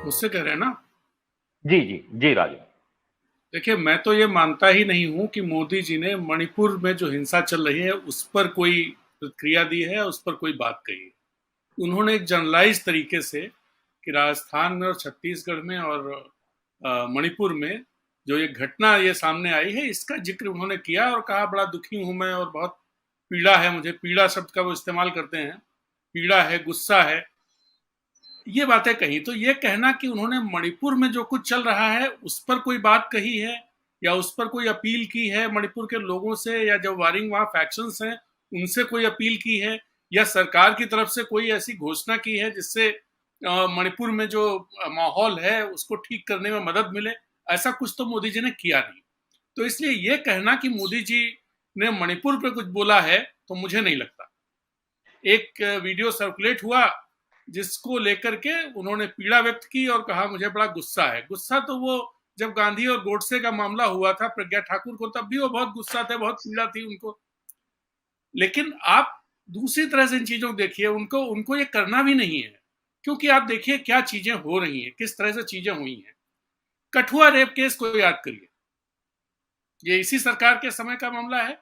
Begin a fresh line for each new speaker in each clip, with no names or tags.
मुझसे कह रहे हैं ना।
जी जी जी राजू।
देखिए, मैं तो ये मानता ही नहीं हूं कि मोदी जी ने मणिपुर में जो हिंसा चल रही है उस पर कोई प्रतिक्रिया दी है, उस पर कोई बात कही है। उन्होंने एक जनरलाइज तरीके से कि राजस्थान में और छत्तीसगढ़ में और मणिपुर में जो ये घटना ये सामने आई है इसका जिक्र उन्होंने किया और कहा बड़ा दुखी हूं मैं और बहुत पीड़ा है मुझे। पीड़ा शब्द का वो इस्तेमाल करते हैं, पीड़ा है, गुस्सा है, ये बातें कही। तो ये कहना कि उन्होंने मणिपुर में जो कुछ चल रहा है उस पर कोई बात कही है या उस पर कोई अपील की है मणिपुर के लोगों से, या जो वारिंग वहां फैक्शंस हैं उनसे कोई अपील की है, या सरकार की तरफ से कोई ऐसी घोषणा की है जिससे मणिपुर में जो माहौल है उसको ठीक करने में मदद मिले, ऐसा कुछ तो मोदी जी ने किया नहीं। तो इसलिए ये कहना कि मोदी जी ने मणिपुर पे कुछ बोला है तो मुझे नहीं लगता। एक वीडियो सर्कुलेट हुआ जिसको लेकर के उन्होंने पीड़ा व्यक्त की और कहा मुझे बड़ा गुस्सा है। गुस्सा तो वो जब गांधी और गोडसे का मामला हुआ था प्रज्ञा ठाकुर को, तब भी वो बहुत गुस्सा थे, बहुत पीड़ा थी उनको। लेकिन आप दूसरी तरह से इन चीजों को देखिए, उनको उनको ये करना भी नहीं है, क्योंकि आप देखिए क्या चीजें हो रही हैं, किस तरह से चीजें हुई हैं। कठुआ रेप केस को याद करिए, ये इसी सरकार के समय का मामला है।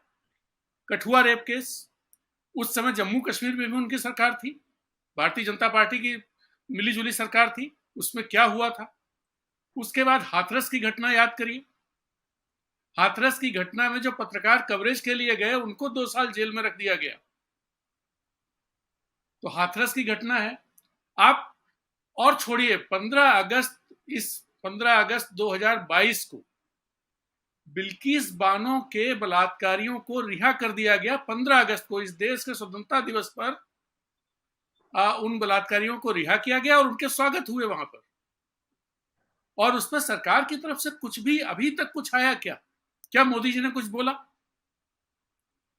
कठुआ रेप केस, उस समय जम्मू कश्मीर में भी उनकी सरकार थी, भारतीय जनता पार्टी की मिलीजुली सरकार थी। उसमें क्या हुआ था? उसके बाद हाथरस की घटना याद करिए। हाथरस की घटना में जो पत्रकार कवरेज के लिए गए उनको 2 साल जेल में रख दिया गया। तो हाथरस की घटना है। आप और छोड़िए 15 अगस्त, इस 15 अगस्त 2022 को बिल्किस बानो के बलात्कारियों को रिहा कर दिया गया। 15 अगस्त को, इस देश के स्वतंत्रता दिवस पर उन बलात्कारियों को रिहा किया गया और उनके स्वागत हुए वहां पर। और उस पर सरकार की तरफ से कुछ भी अभी तक कुछ आया क्या? क्या मोदी जी ने कुछ बोला?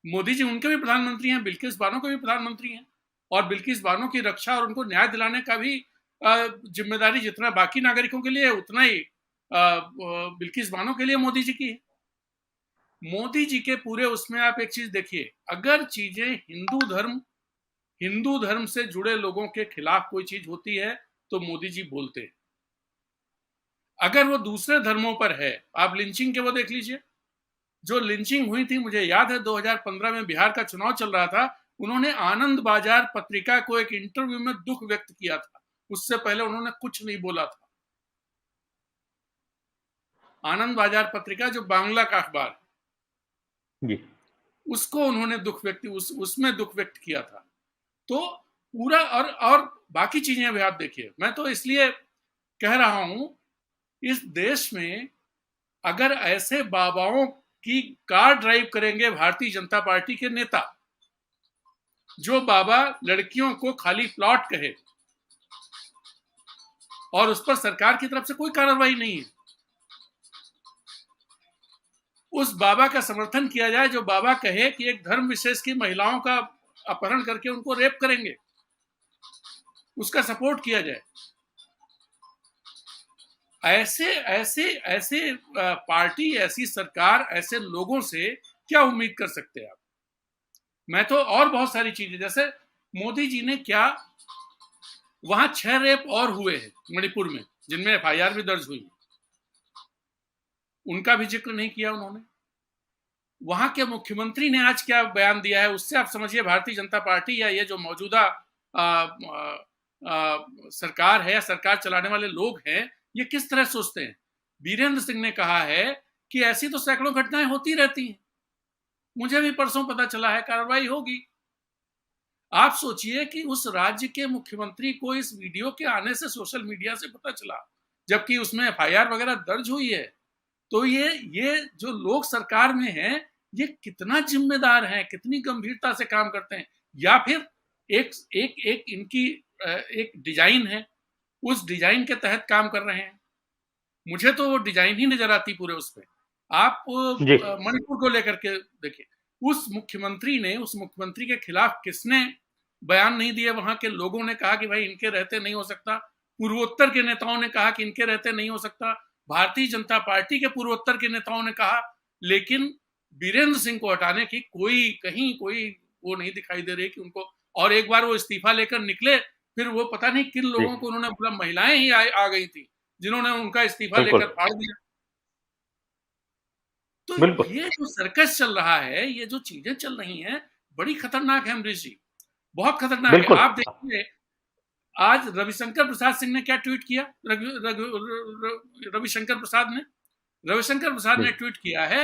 मोदी जी उनके भी प्रधानमंत्री हैं, बिल्किस बानो के भी प्रधानमंत्री हैं, और बिल्किस बानो की रक्षा और उनको न्याय दिलाने का भी जिम्मेदारी जितना बाकी नागरिकों के लिए है उतना ही बिल्किस बानो के लिए मोदी जी की है। मोदी जी के पूरे उसमें आप एक चीज देखिए, अगर चीजें हिंदू धर्म से जुड़े लोगों के खिलाफ कोई चीज होती है तो मोदी जी बोलते हैं। अगर वो दूसरे धर्मों पर है, आप लिंचिंग के वो देख लीजिए, जो लिंचिंग हुई थी, मुझे याद है 2015 में बिहार का चुनाव चल रहा था, उन्होंने आनंद बाजार पत्रिका को एक इंटरव्यू में दुख व्यक्त किया था। उससे पहले उन्होंने कुछ नहीं बोला था। आनंद बाजार पत्रिका जो बांग्ला का अखबार है,
जी
उसको उन्होंने उसमें दुख व्यक्त किया था। तो पूरा और बाकी चीजें भी आप देखिए। मैं तो इसलिए कह रहा हूं, इस देश में अगर ऐसे बाबाओं की कार ड्राइव करेंगे भारतीय जनता पार्टी के नेता, जो बाबा लड़कियों को खाली प्लॉट कहे और उस पर सरकार की तरफ से कोई कार्रवाई नहीं है, उस बाबा का समर्थन किया जाए जो बाबा कहे कि एक धर्म विशेष की महिलाओं का अपहरण करके उनको रेप करेंगे, उसका सपोर्ट किया जाए। ऐसे ऐसे ऐसे पार्टी, ऐसी सरकार, ऐसे लोगों से क्या उम्मीद कर सकते हैं आप? मैं तो और बहुत सारी चीजें, जैसे मोदी जी ने क्या, वहां 6 रेप और हुए हैं मणिपुर में जिनमें एफआईआर भी दर्ज हुई, उनका भी जिक्र नहीं किया उन्होंने। वहां के मुख्यमंत्री ने आज क्या बयान दिया है, उससे आप समझिए भारतीय जनता पार्टी या ये जो मौजूदा सरकार है या सरकार चलाने वाले लोग हैं, ये किस तरह सोचते हैं। बीरेंद्र सिंह ने कहा है कि ऐसी तो सैकड़ों घटनाएं होती रहती हैं, मुझे भी परसों पता चला है, कार्रवाई होगी। आप सोचिए कि उस राज्य के मुख्यमंत्री को इस वीडियो के आने से सोशल मीडिया से पता चला, जबकि उसमें एफआईआर वगैरह दर्ज हुई है। तो ये जो लोग सरकार में हैं, ये कितना जिम्मेदार हैं, कितनी गंभीरता से काम करते हैं, या फिर एक एक एक इनकी एक डिजाइन है, उस डिजाइन के तहत काम कर रहे हैं। मुझे तो वो डिजाइन ही नजर आती पूरे उस पे। आप
जी
मणिपुर को लेकर के देखिए, उस मुख्यमंत्री के खिलाफ किसने बयान नहीं दिए? वहां के लोगों ने कहा कि भाई इनके रहते नहीं हो सकता, पूर्वोत्तर के नेताओं ने कहा कि इनके रहते नहीं हो सकता, भारतीय जनता पार्टी के पूर्वोत्तर के नेताओं ने कहा, लेकिन बीरेंद्र सिंह को हटाने की कोई कहीं कोई वो नहीं दिखाई दे रही कि उनको। और एक बार वो इस्तीफा लेकर निकले फिर वो पता नहीं किन लोगों को उन्होंने बोला, महिलाएं ही आ गई थी जिन्होंने उनका इस्तीफा लेकर फाड़ दिया। तो ये जो सर्कस चल रहा है, ये जो चीजें चल रही हैं, बड़ी खतरनाक है अमरीश जी, बहुत खतरनाक है। आप देखिए आज रविशंकर प्रसाद सिंह ने क्या ट्वीट किया, रविशंकर प्रसाद ने ट्वीट किया है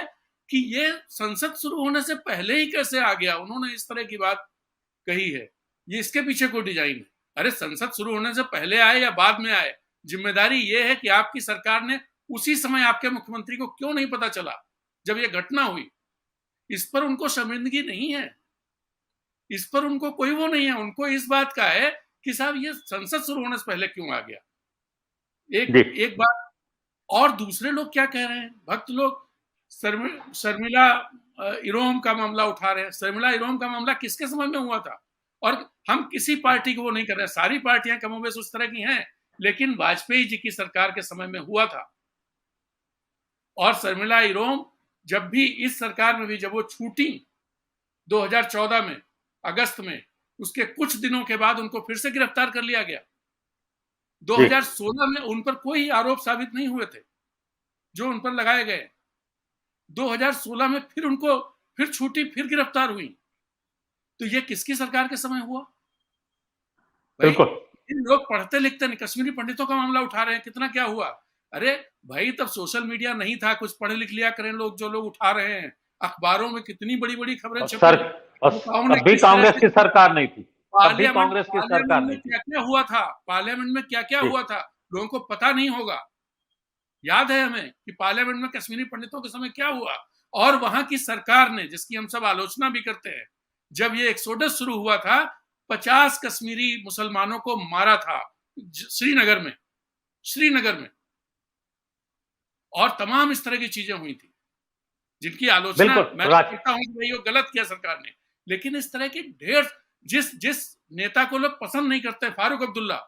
कि ये संसद शुरू होने से पहले ही कैसे आ गया, उन्होंने इस तरह की बात कही है, ये इसके पीछे कोई डिजाइन है। अरे संसद शुरू होने से पहले आए या बाद में आए, जिम्मेदारी ये है कि आपकी सरकार ने उसी समय आपके मुख्यमंत्री को क्यों नहीं पता चला जब ये घटना हुई। इस पर उनको शर्मिंदगी नहीं है, इस पर उनको कोई वो नहीं है, उनको इस बात का है कि साहब ये संसद शुरू होने से पहले क्यों आ गया। एक बात और, दूसरे लोग क्या कह रहे हैं, भक्त लोग शर्मिला इरोम का मामला उठा रहे हैं। शर्मिला इरोम का मामला किसके समय में हुआ था? और हम किसी पार्टी को वो नहीं कर रहे, सारी पार्टियां कमोबेश उस तरह की हैं, लेकिन वाजपेयी जी की सरकार के समय में हुआ था। और शर्मिला इरोम जब भी इस सरकार में भी जब वो छूटी 2014 में अगस्त में, उसके कुछ दिनों के बाद उनको फिर से गिरफ्तार कर लिया गया। 2016 में उन पर कोई आरोप साबित नहीं हुए थे जो उन पर लगाए गए। 2016 में फिर उनको फिर छूटी, फिर गिरफ्तार हुई। तो ये किसकी सरकार के समय हुआ? इन लोग पढ़ते लिखते नहीं, कश्मीरी पंडितों का मामला उठा रहे हैं, कितना क्या हुआ। अरे भाई तब सोशल मीडिया नहीं था, कुछ पढ़ लिख लिया करें लोग, जो लोग उठा रहे हैं। अखबारों में कितनी बड़ी बड़ी खबरें छपी,
अभी कांग्रेस की सरकार नहीं थी, कांग्रेस की सरकार
में क्या क्या हुआ था, पार्लियामेंट में क्या क्या हुआ था, लोगों को पता नहीं होगा। याद है हमें कि पार्लियामेंट में कश्मीरी पंडितों के समय क्या हुआ, और वहां की सरकार ने, जिसकी हम सब आलोचना भी करते हैं, जब ये एक्सोडस शुरू हुआ था 50 कश्मीरी मुसलमानों को मारा था श्रीनगर में, और तमाम इस तरह की चीजें हुई थी जिनकी आलोचना मैं करता हूं कि वो गलत किया सरकार ने। लेकिन इस तरह की ढेर, जिस नेता को लोग पसंद नहीं करते, फारूक अब्दुल्ला,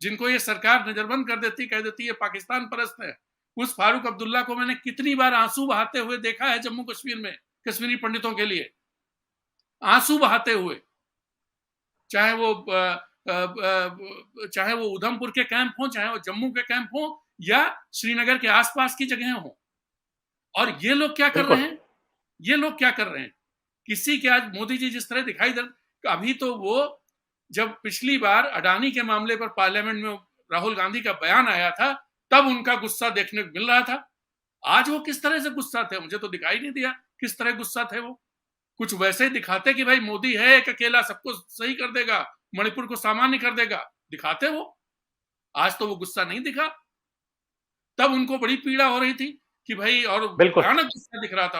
जिनको ये सरकार नजरबंद कर देती, कह देती है पाकिस्तान परस्त है, उस फारूक अब्दुल्ला को मैंने कितनी बार आंसू बहाते हुए देखा है जम्मू कश्मीर में कश्मीरी पंडितों के लिए, आंसू बहाते हुए। चाहे वो उधमपुर के कैंप हो, चाहे वो जम्मू के कैंप हो, या श्रीनगर के आसपास की जगह हो। और ये लोग क्या कर रहे हैं, किसी के, आज मोदी जी जिस तरह दिखाई दे, अभी तो वो जब पिछली बार अडानी के मामले पर पार्लियामेंट में राहुल गांधी का बयान आया था, तब उनका गुस्सा देखने को मिल रहा था। आज वो किस तरह से गुस्सा थे, मुझे तो दिखाई नहीं दिया किस तरह गुस्सा थे वो। कुछ वैसे ही दिखाते कि भाई मोदी है एक अकेला, सबको सही कर देगा, मणिपुर को सामान्य कर देगा, दिखाते वो। आज तो वो गुस्सा नहीं दिखा। तब उनको बड़ी पीड़ा हो रही थी कि भाई, और भयानक गुस्सा दिख रहा था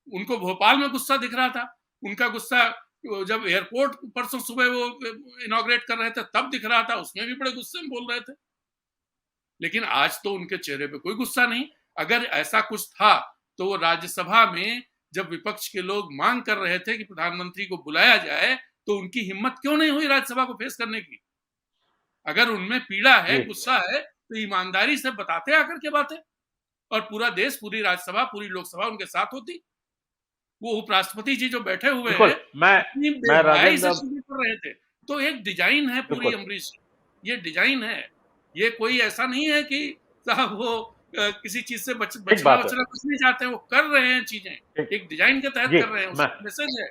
उनको भोपाल में गुस्सा दिख रहा था। उनका गुस्सा जब एयरपोर्ट परसों सुबह वो इनॉग्रेट कर रहे थे तब दिख रहा था, उसमें भी बड़े गुस्से में बोल रहे थे। लेकिन आज तो उनके चेहरे पे कोई गुस्सा नहीं। अगर ऐसा कुछ था तो वो राज्यसभा में जब विपक्ष के लोग मांग कर रहे थे कि प्रधानमंत्री को बुलाया जाए, तो उनकी हिम्मत क्यों नहीं हुई राज्यसभा को फेस करने की? अगर उनमें पीड़ा है, गुस्सा है, तो ईमानदारी से बताते आकर के बातें, और पूरा देश, पूरी राज्यसभा, पूरी लोकसभा उनके साथ होती। वो उपराष्ट्रपति जी जो बैठे हुए हैं, मैं से शुरू कर रहे थे। तो एक डिजाइन है पूरी अमरीश, ये डिजाइन है। ये कोई ऐसा नहीं है कि साहब वो किसी चीज से बचना कुछ नहीं चाहते हैं, वो कर रहे हैं चीजें, एक डिजाइन के तहत कर रहे हैं, उसका मैसेज है।